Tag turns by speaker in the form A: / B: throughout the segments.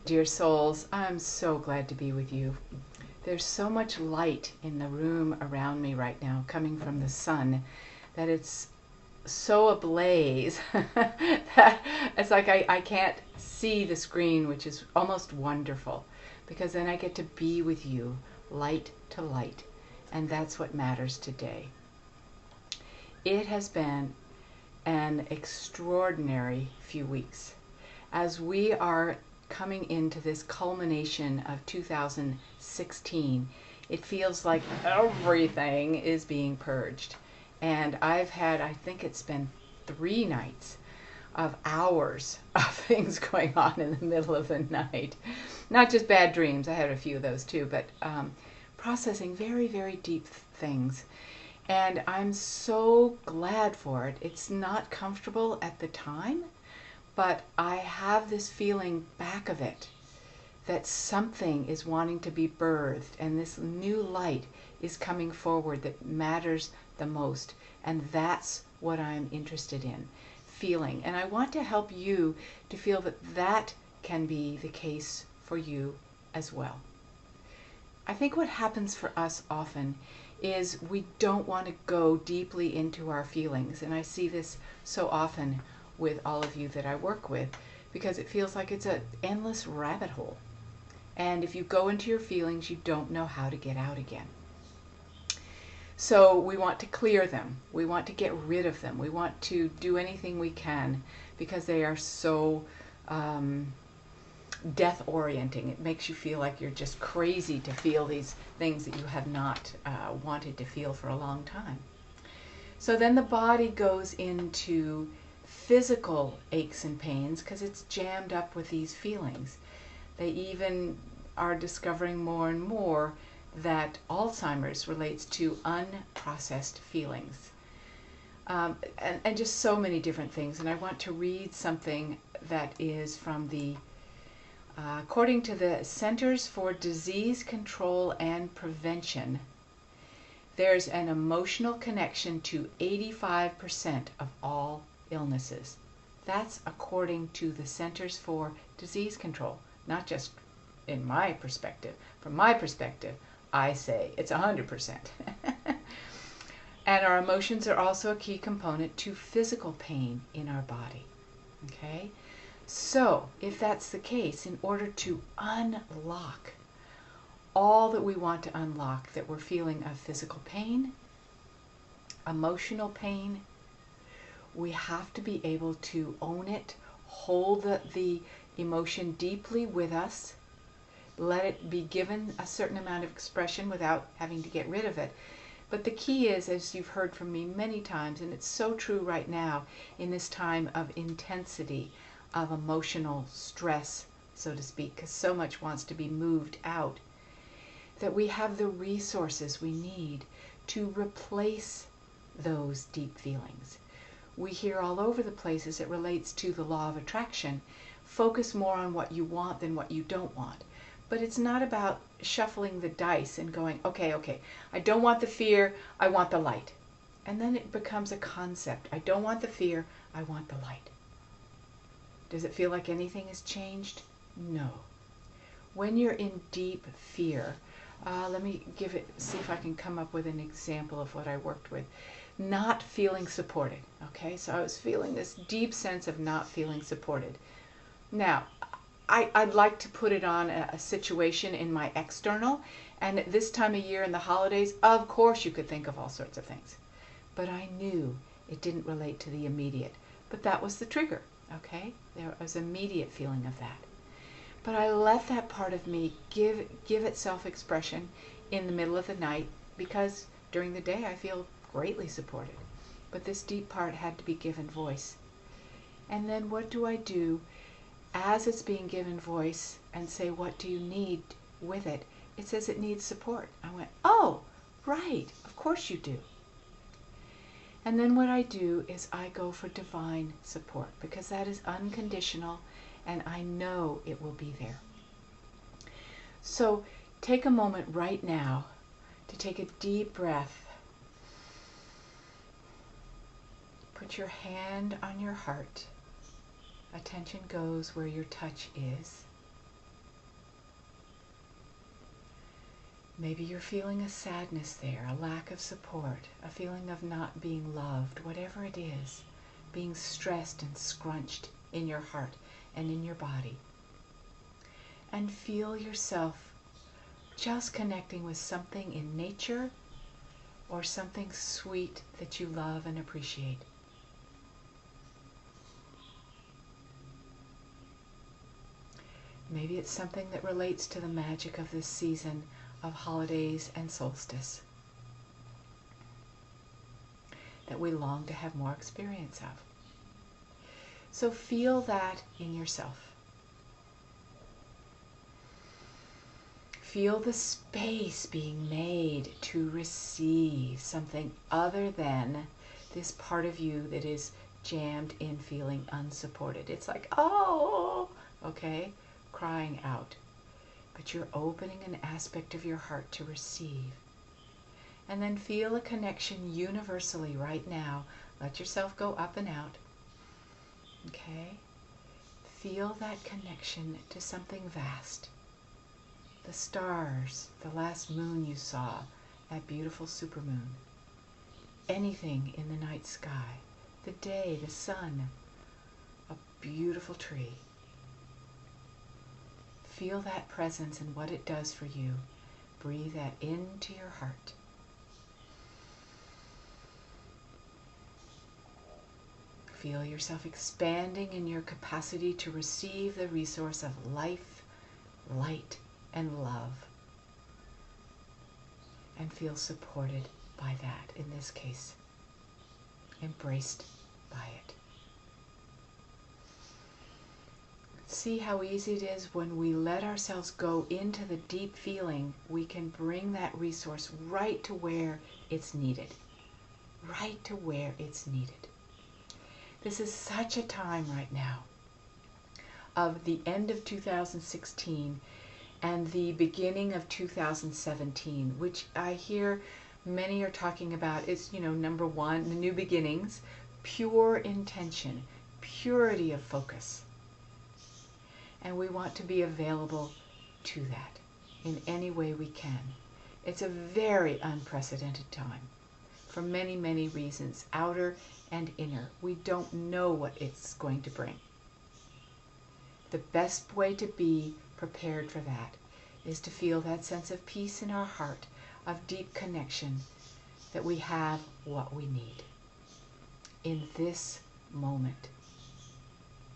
A: Dear souls, I'm so glad to be with you. There's so much light in the room around me right now coming from the sun that it's so ablaze that it's like I can't see the screen, which is almost wonderful because then I get to be with you light to light, and that's what matters today. It has been an extraordinary few weeks as we are coming into this culmination of 2016. It feels like everything is being purged. And I've had, I think it's been 3 nights of hours of things going on in the middle of the night. Not just bad dreams, I had a few of those too, but processing very, very deep things. And I'm so glad for it. It's not comfortable at the time, but I have this feeling back of it that something is wanting to be birthed and this new light is coming forward that matters the most. And that's what I'm interested in, feeling. And I want to help you to feel that that can be the case for you as well. I think what happens for us often is we don't want to go deeply into our feelings. And I see this so often with all of you that I work with because it feels like it's an endless rabbit hole. And if you go into your feelings, you don't know how to get out again. So we want to clear them. We want to get rid of them. We want to do anything we can because they are so death orienting. It makes you feel like you're just crazy to feel these things that you have not wanted to feel for a long time. So then the body goes into physical aches and pains because it's jammed up with these feelings. They even are discovering more and more that Alzheimer's relates to unprocessed feelings. And just so many different things. And I want to read something that is from the, according to the Centers for Disease Control and Prevention, there's an emotional connection to 85% of all illnesses. That's according to the Centers for Disease Control, not just in my perspective. From my perspective, I say it's 100%. And our emotions are also a key component to physical pain in our body. Okay? So, if that's the case, in order to unlock all that we want to unlock, that we're feeling of physical pain, emotional pain, we have to be able to own it, hold the emotion deeply with us, let it be given a certain amount of expression without having to get rid of it. But the key is, as you've heard from me many times, and it's so true right now in this time of intensity, of emotional stress, so to speak, because so much wants to be moved out, that we have the resources we need to replace those deep feelings. We hear all over the place as it relates to the law of attraction, focus more on what you want than what you don't want. But it's not about shuffling the dice and going, okay, I don't want the fear, I want the light. And then it becomes a concept. I don't want the fear, I want the light. Does it feel like anything has changed? No. When you're in deep fear, let me see if I can come up with an example of what I worked with. Not feeling supported. Okay, so I was feeling this deep sense of not feeling supported. Now, I'd like to put it on a situation in my external, and at this time of year in the holidays, of course you could think of all sorts of things. But I knew it didn't relate to the immediate. But that was the trigger, okay? There was immediate feeling of that. But I let that part of me give it self-expression in the middle of the night because during the day I feel greatly supported. But this deep part had to be given voice. And then what do I do as it's being given voice and say, what do you need with it? It says it needs support. I went, oh, right, of course you do. And then what I do is I go for divine support because that is unconditional and I know it will be there. So take a moment right now to take a deep breath. Put your hand on your heart. Attention goes where your touch is. Maybe you're feeling a sadness there, a lack of support, a feeling of not being loved, whatever it is, being stressed and scrunched in your heart and in your body. And feel yourself just connecting with something in nature or something sweet that you love and appreciate. Maybe it's something that relates to the magic of this season of holidays and solstice that we long to have more experience of. So feel that in yourself. Feel the space being made to receive something other than this part of you that is jammed in feeling unsupported. It's like, oh, okay, crying out. But you're opening an aspect of your heart to receive. And then feel a connection universally right now. Let yourself go up and out. Okay? Feel that connection to something vast. The stars, the last moon you saw, that beautiful supermoon. Anything in the night sky, the day, the sun, a beautiful tree. Feel that presence and what it does for you. Breathe that into your heart. Feel yourself expanding in your capacity to receive the resource of life, light, and love. And feel supported by that, in this case. Embraced by it. See how easy it is when we let ourselves go into the deep feeling, we can bring that resource right to where it's needed. Right to where it's needed. This is such a time right now of the end of 2016 and the beginning of 2017, which I hear many are talking about. It's, number one, the new beginnings, pure intention, purity of focus. And we want to be available to that in any way we can. It's a very unprecedented time for many, many reasons, outer and inner. We don't know what it's going to bring. The best way to be prepared for that is to feel that sense of peace in our heart, of deep connection, that we have what we need in this moment,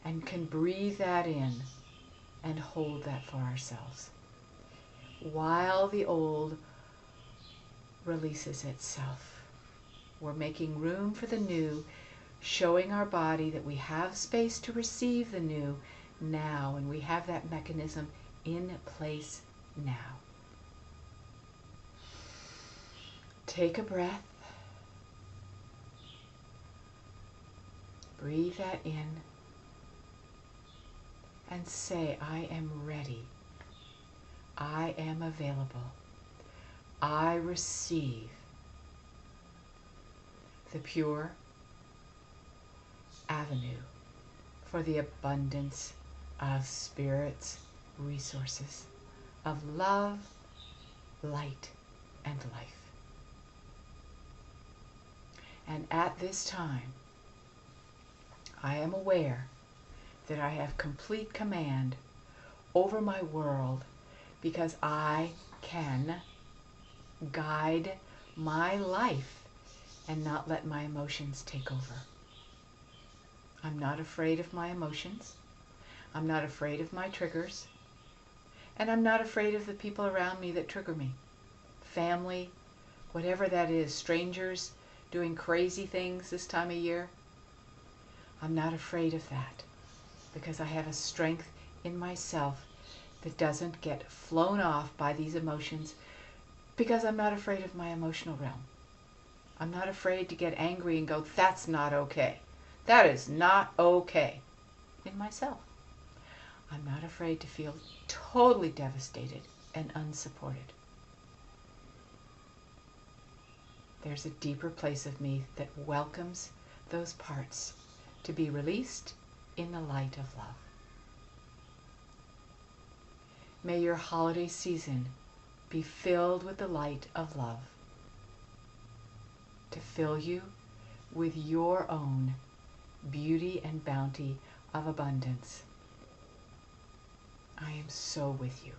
A: and can breathe that in and hold that for ourselves while the old releases itself. We're making room for the new, showing our body that we have space to receive the new now, and we have that mechanism in place now. Take a breath. Breathe that in. And say, I am ready. I am available. I receive the pure avenue for the abundance of Spirit's resources of love, light, and life. And at this time, I am aware that I have complete command over my world because I can guide my life and not let my emotions take over. I'm not afraid of my emotions. I'm not afraid of my triggers. And I'm not afraid of the people around me that trigger me. Family, whatever that is, strangers doing crazy things this time of year. I'm not afraid of that because I have a strength in myself that doesn't get flown off by these emotions because I'm not afraid of my emotional realm. I'm not afraid to get angry and go, that's not okay. That is not okay in myself. I'm not afraid to feel totally devastated and unsupported. There's a deeper place of me that welcomes those parts to be released in the light of love. May your holiday season be filled with the light of love, to fill you with your own beauty and bounty of abundance. I am so with you.